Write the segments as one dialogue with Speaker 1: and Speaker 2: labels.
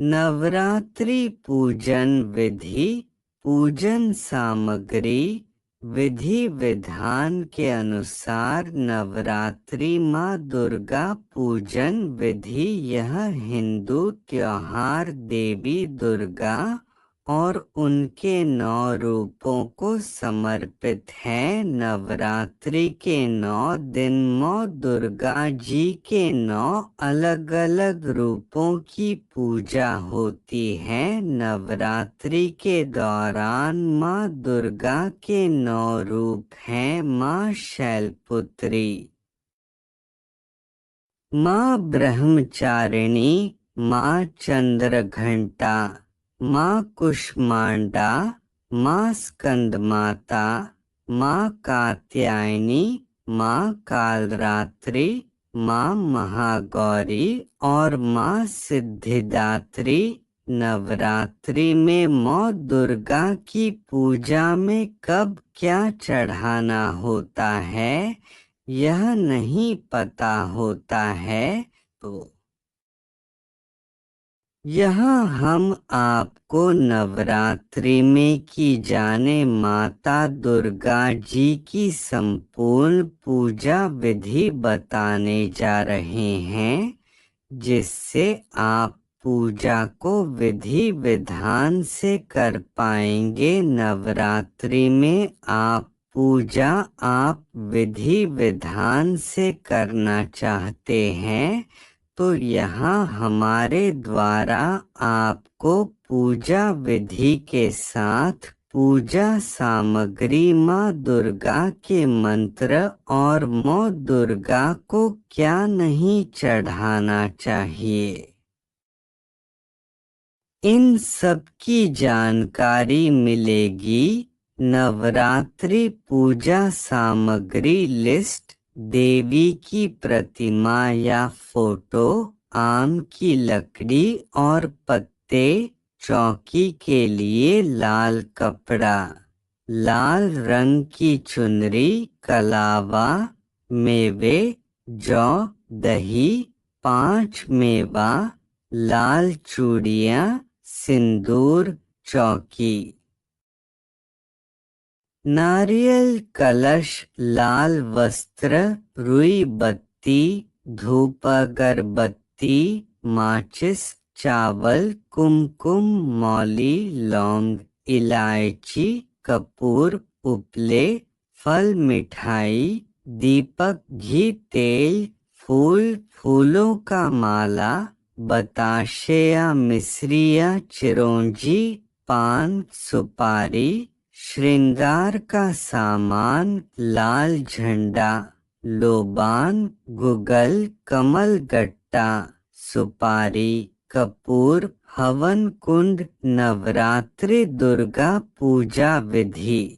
Speaker 1: नवरात्रि पूजन विधि। पूजन सामग्री। विधि विधान के अनुसार नवरात्रि माँ दुर्गा पूजन विधि यह हिंदू त्योहार देवी दुर्गा और उनके 9 रूपों को समर्पित है। नवरात्रि के 9 दिन माँ दुर्गा जी के 9 अलग अलग रूपों की पूजा होती है। नवरात्रि के दौरान माँ दुर्गा के 9 रूप हैं। माँ शैलपुत्री, माँ ब्रह्मचारिणी, माँ चंद्रघंटा, माँ कुष्मांडा, माँ स्कंदमाता, माँ कात्यायनी, माँ कालरात्रि, माँ महागौरी और माँ सिद्धिदात्री। नवरात्रि में माँ दुर्गा की पूजा में कब क्या चढ़ाना होता है यह नहीं पता होता है, तो यहाँ हम आपको नवरात्रि में की जाने माता दुर्गा जी की संपूर्ण पूजा विधि बताने जा रहे हैं, जिससे आप पूजा को विधि विधान से कर पाएंगे। नवरात्रि में आप विधि विधान से करना चाहते हैं तो यहाँ हमारे द्वारा आपको पूजा विधि के साथ पूजा सामग्री माँ दुर्गा के मंत्र और माँ दुर्गा को क्या नहीं चढ़ाना चाहिए, इन सब की जानकारी मिलेगी। नवरात्रि पूजा सामग्री लिस्ट। देवी की प्रतिमा या फोटो, आम की लकड़ी और पत्ते, चौकी के लिए लाल कपड़ा, लाल रंग की चुनरी, कलावा, मेवे, जौ, दही, 5 मेवा, लाल चूड़ियाँ, सिंदूर, चौकी, नारियल कलश, लाल वस्त्र, रुई बत्ती, धूप अगरबत्ती, माचिस, चावल, कुमकुम, मौली, लौंग, इलायची, कपूर, उपले, फल, मिठाई, दीपक, घी, तेल, फूल, फूलों का माला, बताशे या मिश्री या चिरौंजी, पान, सुपारी, श्रृंगार का सामान, लाल झंडा, लोबान, गुगल, कमल गट्टा, सुपारी, कपूर, हवन कुंड। नवरात्रि दुर्गा पूजा विधि।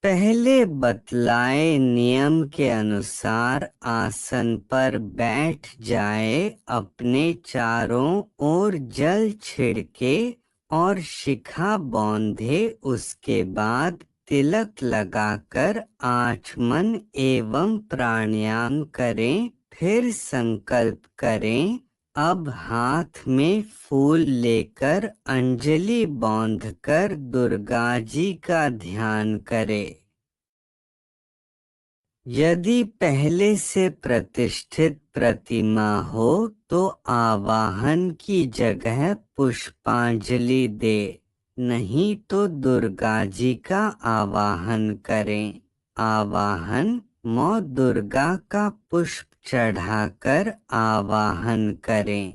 Speaker 1: पहले बतलाए नियम के अनुसार आसन पर बैठ जाए, अपने चारों ओर जल छिड़के और शिखा बांधे। उसके बाद तिलक लगाकर आचमन एवं प्राणायाम करें, फिर संकल्प करें। अब हाथ में फूल लेकर अंजलि बांधकर दुर्गा जी का ध्यान करें। यदि पहले से प्रतिष्ठित प्रतिमा हो तो आवाहन की जगह पुष्पांजलि दे, नहीं तो दुर्गा जी का आवाहन करें। आवाहन माँ दुर्गा का पुष्प चढ़ाकर आवाहन करें।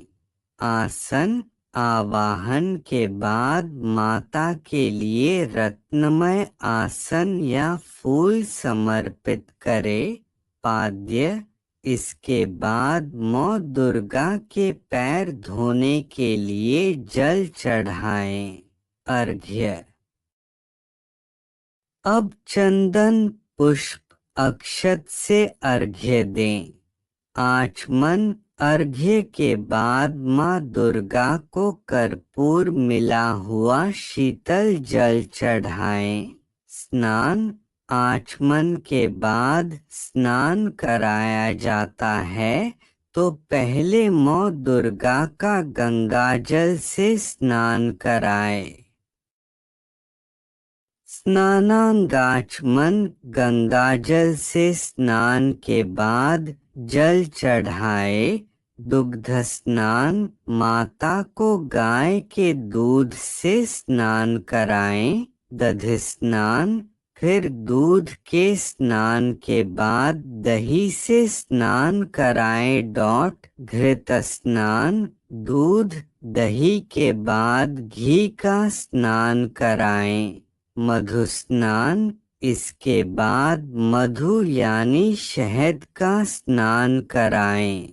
Speaker 1: आसन। आवाहन के बाद माता के लिए रत्नमय आसन या फूल समर्पित करें। पाद्य। इसके बाद माँ दुर्गा के पैर धोने के लिए जल चढ़ाएं। अर्घ्य। अब चंदन पुष्प अक्षत से अर्घ्य दें। आचमन। अर्घ्य के बाद माँ दुर्गा को कर्पूर मिला हुआ शीतल जल चढ़ाएं। स्नान। आचमन के बाद स्नान कराया जाता है तो पहले माँ दुर्गा का गंगाजल से स्नान कराए। स्नानांगाचमन गंगाजल से स्नान के बाद जल चढ़ाए। दुग्ध स्नान माता को गाय के दूध से स्नान कराएं। दधि स्नान फिर दूध के स्नान के बाद दही से स्नान कराएं। घृत स्नान दूध दही के बाद घी का स्नान कराएं। मधु स्नान इसके बाद मधु यानी शहद का स्नान कराएं।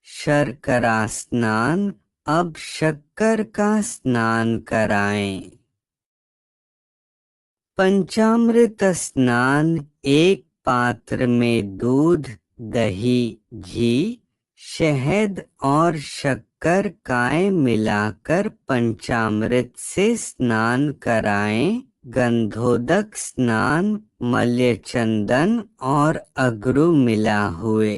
Speaker 1: शर्करा स्नान अब शक्कर का स्नान कराएं। पंचामृत स्नान एक पात्र में दूध दही घी शहद और शक्कर काय मिलाकर पंचामृत से स्नान कराएं। गंधोदक स्नान मल्य चंदन और अगरू मिला हुए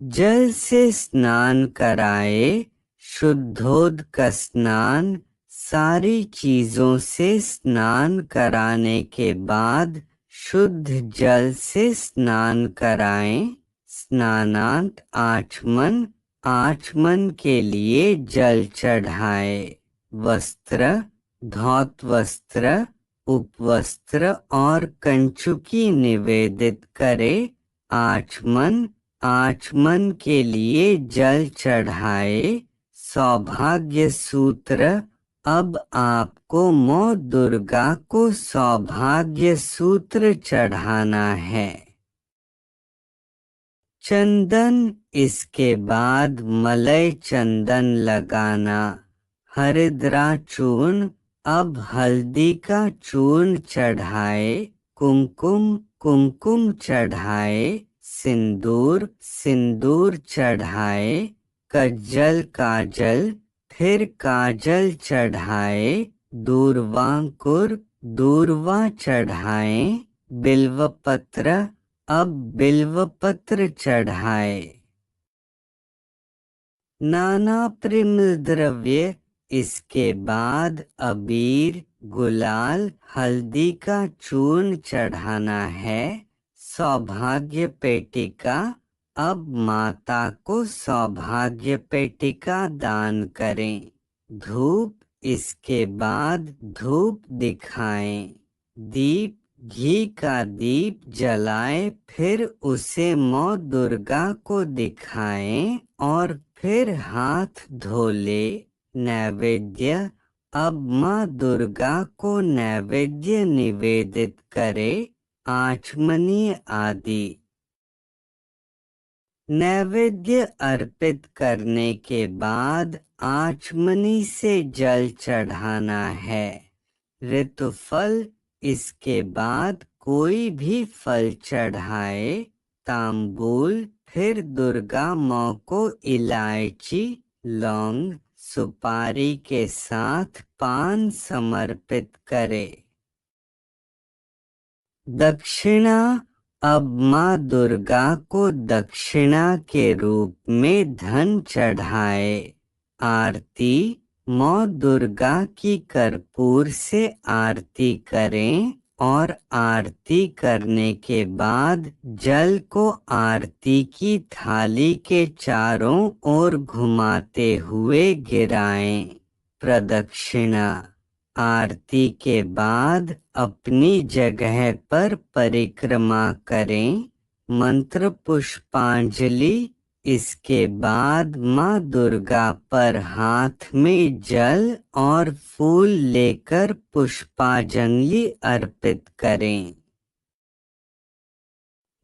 Speaker 1: जल से स्नान कराए। शुद्धोदक स्नान सारी चीजों से स्नान कराने के बाद शुद्ध जल से स्नान कराएं। स्नानांत आचमन आचमन के लिए जल चढ़ाए। वस्त्र धौत वस्त्र उपवस्त्र और कंचुकी निवेदित करे। आचमन आचमन के लिए जल चढ़ाए। सौभाग्य सूत्र अब आपको माँ दुर्गा को सौभाग्य सूत्र चढ़ाना है। चंदन इसके बाद मलय चंदन लगाना। हरिद्रा चूर्ण अब हल्दी का चूर्ण चढ़ाए। कुमकुम कुमकुम चढ़ाए। सिंदूर सिंदूर चढ़ाए। कज्जल काजल फिर काजल चढ़ाए। दूर्वांकुर दूर्वा चढ़ाए। बिल्वपत्र अब बिल्वपत्र चढ़ाए। नाना परिमल द्रव्य इसके बाद अबीर गुलाल हल्दी का चूर्ण चढ़ाना है। सौभाग्य पेटिका अब माता को सौभाग्य पेटिका दान करें। धूप इसके बाद धूप दिखाएं। दीप घी का दीप जलाएं फिर उसे माँ दुर्गा को दिखाएं और फिर हाथ धो ले। नैवेद्य अब माँ दुर्गा को नैवेद्य निवेदित करे। आचमनीय आदि नैवेद्य अर्पित करने के बाद आचमनी से जल चढ़ाना है। ऋतुफल इसके बाद कोई भी फल चढ़ाए। तांबूल फिर दुर्गा माँ को इलायची लौंग सुपारी के साथ पान समर्पित करे। दक्षिणा अब माँ दुर्गा को दक्षिणा के रूप में धन चढ़ाए। आरती माँ दुर्गा की कर्पूर से आरती करें और आरती करने के बाद जल को आरती की थाली के चारों ओर घुमाते हुए गिराएं। प्रदक्षिणा आरती के बाद अपनी जगह पर परिक्रमा करें। मंत्र पुष्पांजलि इसके बाद माँ दुर्गा पर हाथ में जल और फूल लेकर पुष्पांजलि अर्पित करें।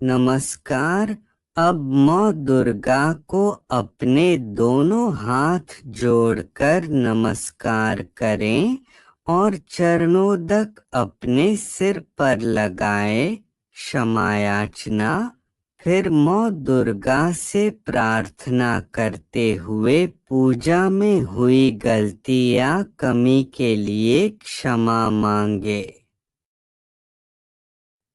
Speaker 1: नमस्कार अब माँ दुर्गा को अपने दोनों हाथ जोड़कर नमस्कार करें और चरणोदक अपने सिर पर लगाए। क्षमायाचना फिर माँ दुर्गा से प्रार्थना करते हुए पूजा में हुई गलती या कमी के लिए क्षमा मांगे।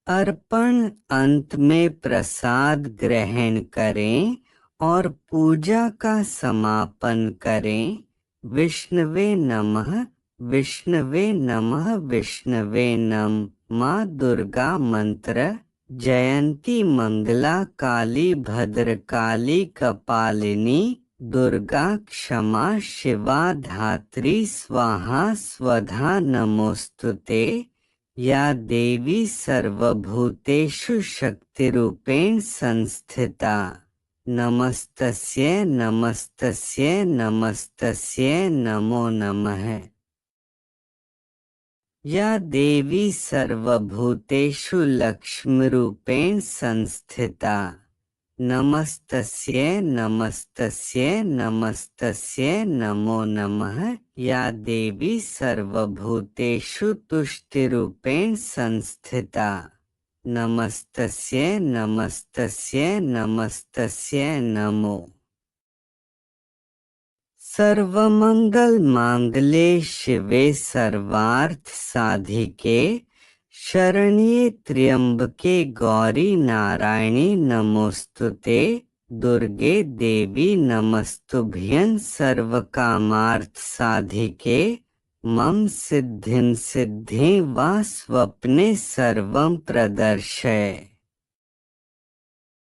Speaker 1: अर्पण अंत में प्रसाद ग्रहण करें और पूजा का समापन करें। विष्णवे नमः, विष्णवे नमः, विष्णवे नमः। माँ दुर्गा मंत्र। जयंती मंगला काली भद्रकाली कपालिनी दुर्गा क्षमा शिवा धात्री स्वाहा स्वधा नमोस्तुते। या देवी सर्वभूतेषु शक्तिरूपेण संस्थिता। नमस्तस्यै नमस्तस्यै नमस्तस्यै नमो नमः। या देवी सर्वभूतेषु लक्ष्मीरूपेण संस्थिता। नमस्तस्यै नमस्तस्यै नमस्तस्यै नमो नमः। या देवी सर्वभूतेषु तुष्टिरूपेण संस्थिता। नमस्तस्यै नमस्तस्यै नमस्तस्यै नमो। सर्वमंगल मांगल्ये शिवे सर्वार्थ साधिके शरण्ये त्र्यंबके गौरी नारायणी नमोस्तुते। दुर्गे देवी नमस्तुभ्यं सर्वकामार्थ साधिके मम सिद्धिं सिद्धि वा स्वप्ने सर्वं प्रदर्शय।